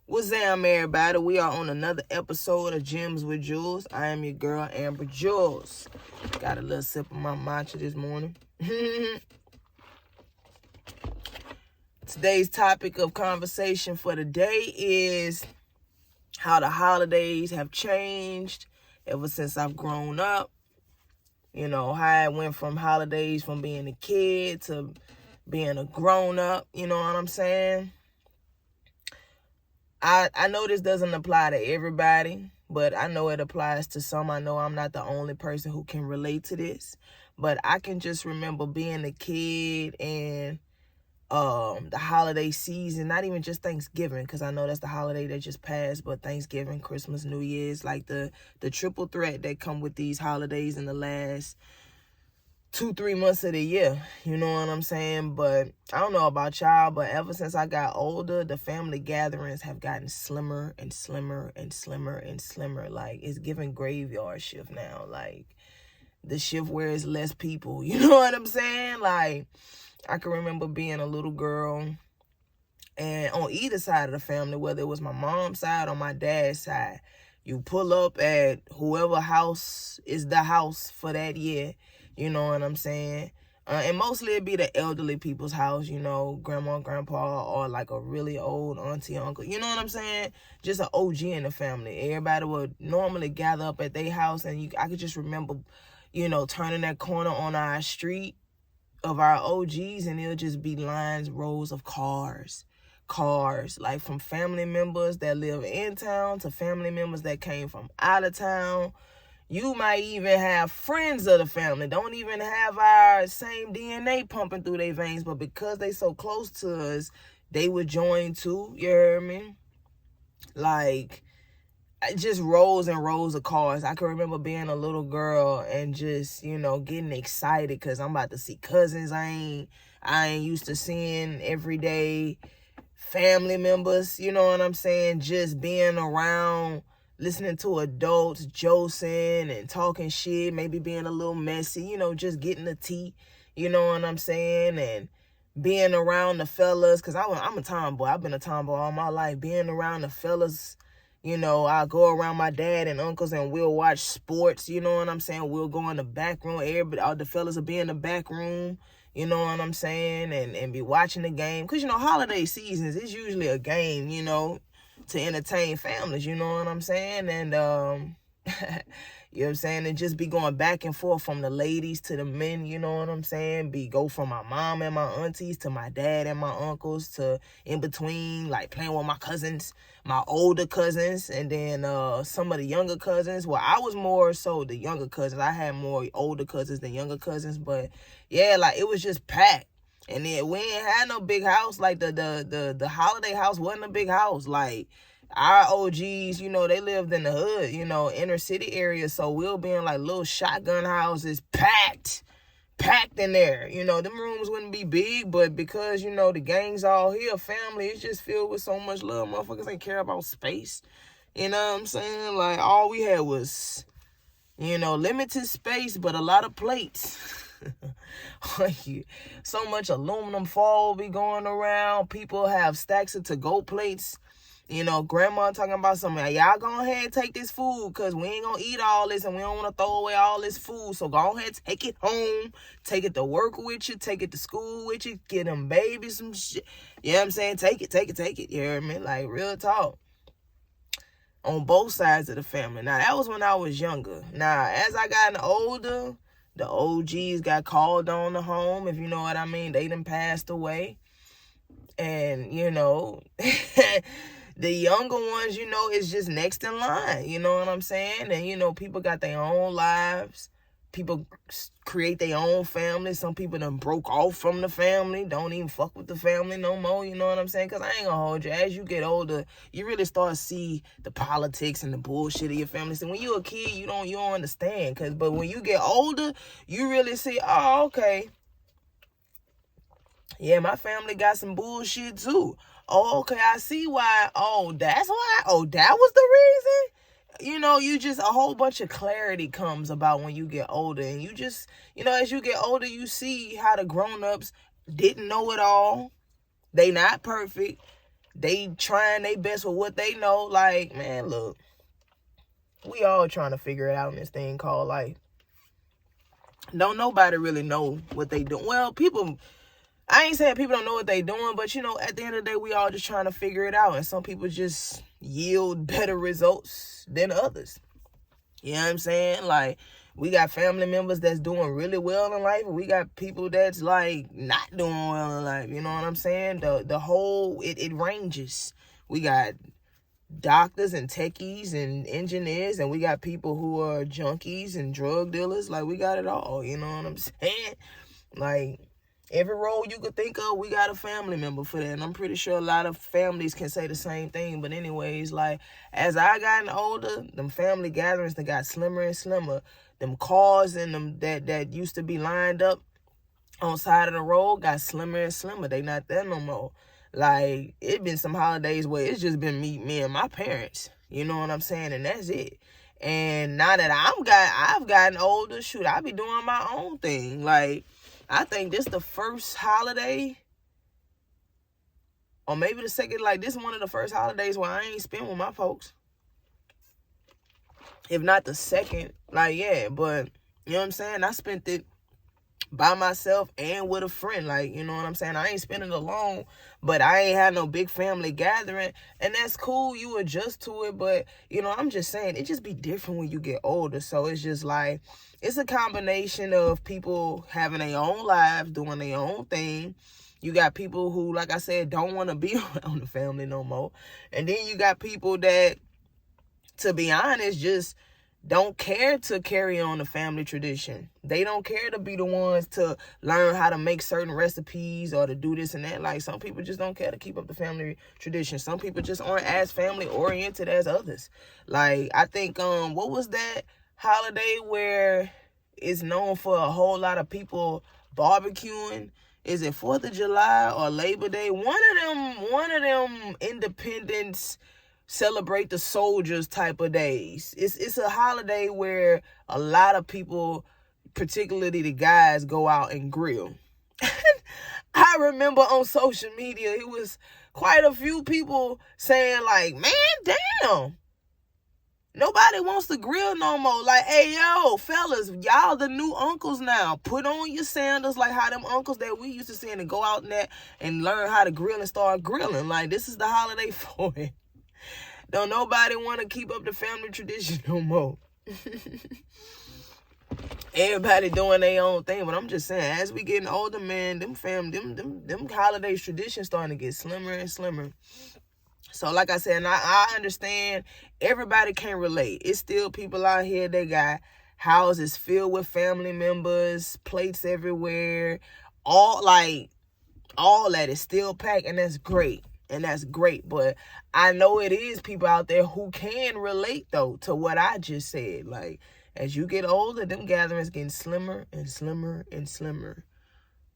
What's up, everybody? We are on another episode of Gems with Jewels. I am your girl, Amber.jewelz. Got a little sip of my matcha this morning. Today's topic of conversation for the day is how the holidays have changed ever since I've grown up. You know, how I went from holidays from being a kid to being a grown-up. You know what I'm saying? I know this doesn't apply to everybody, but I know it applies to some. I know I'm not the only person who can relate to this, but I can just remember being a kid and the holiday season, not even just Thanksgiving, because I know that's the holiday that just passed, but Thanksgiving, Christmas, New Year's, like the triple threat that come with these holidays in the last 2-3 months of the year, you know what I'm saying? But I don't know about y'all, but ever since I got older, the family gatherings have gotten slimmer and slimmer and slimmer and slimmer. Like, it's giving graveyard shift now. Like, the shift where it's less people, you know what I'm saying? Like, I can remember being a little girl, and on either side of the family, whether it was my mom's side or my dad's side, you pull up at whoever house is the house for that year. You know what I'm saying? And mostly it'd be the elderly people's house, you know, grandma, grandpa, or like a really old auntie, uncle. You know what I'm saying? Just an OG in the family. Everybody would normally gather up at their house, and I could just remember, you know, turning that corner on our street of our OGs, and it'll just be lines, rows of cars, like from family members that live in town to family members that came from out of town. You might even have friends of the family, don't even have our same DNA pumping through their veins, but because they so close to us, they would join too, you heard me? Like, just rows and rows of cars. I can remember being a little girl and just, you know, getting excited because I'm about to see cousins I ain't used to seeing every day, family members, you know what I'm saying? Just being around, listening to adults josing and talking shit, maybe being a little messy, you know, just getting the tea, you know what I'm saying? And being around the fellas, because I'm a tomboy. I've been a tomboy all my life. Being around the fellas, you know, I go around my dad and uncles and we'll watch sports, you know what I'm saying? We'll go in the back room. Everybody, all the fellas will be in the back room, you know what I'm saying? And be watching the game. Because, you know, holiday seasons, it's usually a game, you know, to entertain families, you know what I'm saying? And, you know what I'm saying? And just be going back and forth from the ladies to the men, you know what I'm saying? Go from my mom and my aunties to my dad and my uncles to in between, like playing with my cousins, my older cousins, and then some of the younger cousins. Well, I was more so the younger cousins. I had more older cousins than younger cousins, but yeah, like it was just packed. And then we ain't had no big house. Like the holiday house wasn't a big house. Like our OGs, you know, they lived in the hood, you know, inner city area. So we'll be in like little shotgun houses, packed in there. You know, them rooms wouldn't be big, but because, you know, the gang's all here, family, it's just filled with so much love. Motherfuckers ain't care about space. You know what I'm saying? Like all we had was, you know, limited space, but a lot of plates. So much aluminum foil be going around. People have stacks of to-go plates. You know, grandma talking about something. Y'all go ahead and take this food because we ain't going to eat all this and we don't want to throw away all this food. So go ahead, take it home. Take it to work with you. Take it to school with you. Get them babies some shit. You know what I'm saying? Take it. You hear me? Like, real talk. On both sides of the family. Now, that was when I was younger. Now, as I gotten older, the OGs got called on the home, if you know what I mean. They done passed away. And, you know, the younger ones, you know, is just next in line. You know what I'm saying? And, you know, people got their own lives. People create their own families. Some people done broke off from the family. Don't even fuck with the family no more. You know what I'm saying? Because I ain't gonna hold you. As you get older, you really start to see the politics and the bullshit of your family. So when you're a kid, you don't understand. But when you get older, you really see, oh, okay. Yeah, my family got some bullshit too. Oh, okay, I see why. Oh, that's why. Oh, that was the reason. You know, you just, a whole bunch of clarity comes about when you get older. And you just, you know, as you get older, you see how the grown-ups didn't know it all. They not perfect. they trying their best with what they know. Like, man, look, we all trying to figure it out in this thing called life. Don't nobody really know what they doing. Well, people, I ain't saying people don't know what they doing, but you know, at the end of the day, we all just trying to figure it out. And some people just yield better results than others. You know what I'm saying? Like, we got family members that's doing really well in life, and we got people that's like not doing well in life. You know what I'm saying? The whole, it ranges. We got doctors and techies and engineers, and we got people who are junkies and drug dealers. Like, we got it all. You know what I'm saying? Like, every role you could think of, we got a family member for that. And I'm pretty sure a lot of families can say the same thing. But anyways, like, as I gotten older, them family gatherings that got slimmer and slimmer. Them cars and them that used to be lined up on side of the road got slimmer and slimmer. They not there no more. Like, it been some holidays where it's just been me and my parents. You know what I'm saying? And that's it. And now that I've gotten older, shoot, I be doing my own thing. Like, I think this the first holiday, or maybe the second, like, this is one of the first holidays where I ain't spent with my folks. If not the second, like, yeah, but, you know what I'm saying? I spent it by myself and with a friend, like, you know what I'm saying? I ain't spending it alone, but I ain't had no big family gathering, and that's cool. You adjust to it, but, you know, I'm just saying, it just be different when you get older. So it's just like, it's a combination of people having their own lives, doing their own thing. You got people who, like I said, don't want to be around the family no more. And then you got people that, to be honest, just don't care to carry on the family tradition. They don't care to be the ones to learn how to make certain recipes or to do this and that. Like, some people just don't care to keep up the family tradition. Some people just aren't as family oriented as others. Like, I think, what was that holiday where it's known for a whole lot of people barbecuing? Is it 4th of July or Labor Day? One of them independence, celebrate the soldiers type of days. It's a holiday where a lot of people, particularly the guys, go out and grill. I remember on social media, it was quite a few people saying like, man, damn, nobody wants to grill no more. Like, hey, yo, fellas, y'all the new uncles now. Put on your sandals like how them uncles that we used to see and go out in that and learn how to grill and start grilling. Like, this is the holiday for it. Don't nobody want to keep up the family tradition no more. Everybody doing their own thing, but I'm just saying, as we getting older, man, them holidays traditions starting to get slimmer and slimmer. So, like I said, I understand everybody can't relate. It's still people out here, they got houses filled with family members, plates everywhere, all that is still packed, and that's great. And that's great. But I know it is people out there who can relate, though, to what I just said. Like, as you get older, them gatherings getting slimmer and slimmer and slimmer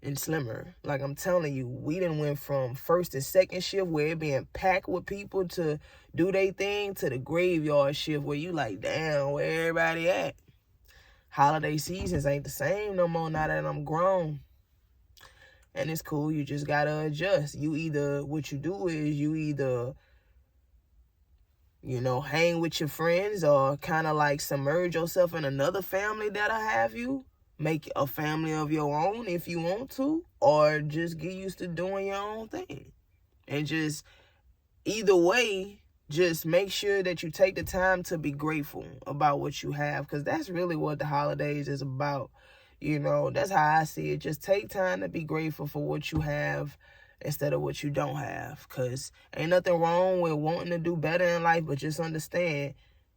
and slimmer. Like, I'm telling you, we done went from first and second shift where it being packed with people to do their thing to the graveyard shift where you like, damn, where everybody at? Holiday seasons ain't the same no more now that I'm grown. And it's cool. You just got to adjust. What you do is you either, you know, hang with your friends or kind of like submerge yourself in another family that'll have you. Make a family of your own if you want to. Or just get used to doing your own thing. And just, either way, just make sure that you take the time to be grateful about what you have. Because that's really what the holidays is about. You know, that's how I see it. Just take time to be grateful for what you have instead of what you don't have. Because ain't nothing wrong with wanting to do better in life, but just understand,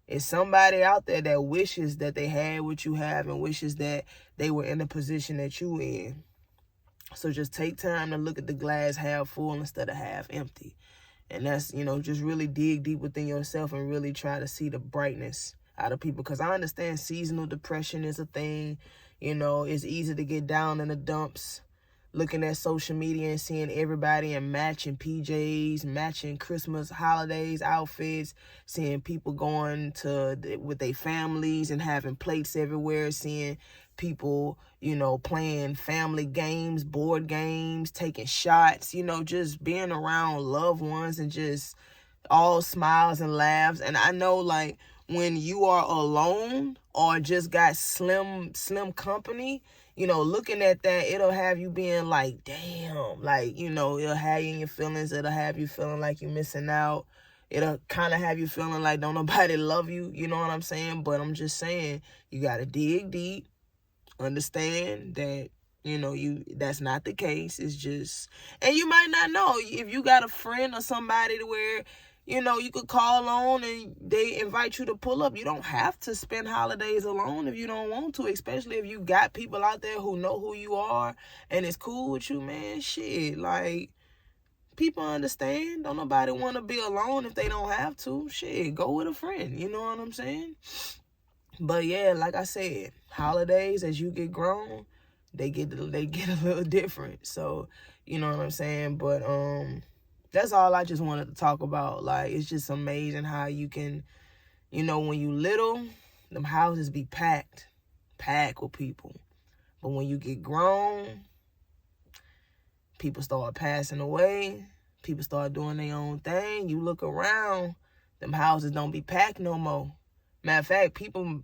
it's somebody out there that wishes that they had what you have and wishes that they were in the position that you in. So just take time to look at the glass half full instead of half empty. And that's, you know, just really dig deep within yourself and really try to see the brightness out of people. Because I understand seasonal depression is a thing. You know, it's easy to get down in the dumps, looking at social media and seeing everybody in matching PJs, matching Christmas holidays outfits, seeing people going with their families and having plates everywhere, seeing people, you know, playing family games, board games, taking shots, you know, just being around loved ones and just all smiles and laughs. And I know, like, when you are alone or just got slim company, you know, looking at that, it'll have you being like, damn, like, you know, it'll have you in your feelings. It'll have you feeling like you're missing out. It'll kind of have you feeling like don't nobody love you. You know what I'm saying? But I'm just saying, you got to dig deep, understand that, you know, that's not the case. It's just, and you might not know if you got a friend or somebody to where, you know, you could call on and they invite you to pull up. You don't have to spend holidays alone if you don't want to, especially if you got people out there who know who you are and it's cool with you, man. Shit, like, people understand. Don't nobody want to be alone if they don't have to. Shit, go with a friend. You know what I'm saying? But yeah, like I said, holidays, as you get grown, they get a little different. So, you know what I'm saying? But that's all I just wanted to talk about. Like, it's just amazing how you can, you know, when you little, them houses be packed with people. But when you get grown, people start passing away. People start doing their own thing. You look around, them houses don't be packed no more. Matter of fact, people,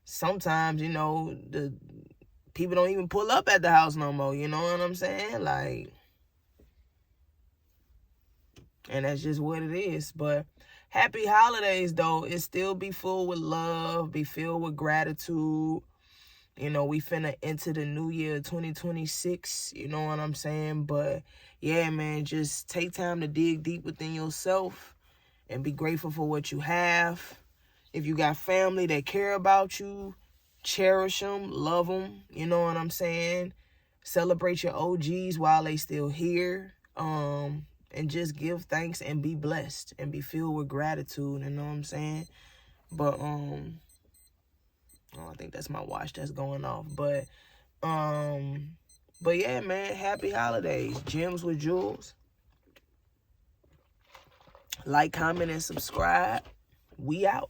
sometimes, you know, the people don't even pull up at the house no more. You know what I'm saying? Like, and that's just what it is. But happy holidays, though. It still be full with love, be filled with gratitude. You know, we finna enter the new year, 2026. You know what I'm saying? But yeah, man, just take time to dig deep within yourself and be grateful for what you have. If you got family that care about you, cherish them, love them. You know what I'm saying? Celebrate your OGs while they still here. And just give thanks and be blessed and be filled with gratitude. You know what I'm saying? But oh, I think that's my watch that's going off. But yeah, man, happy holidays. Gems with Jewels. Like, comment, and subscribe. We out.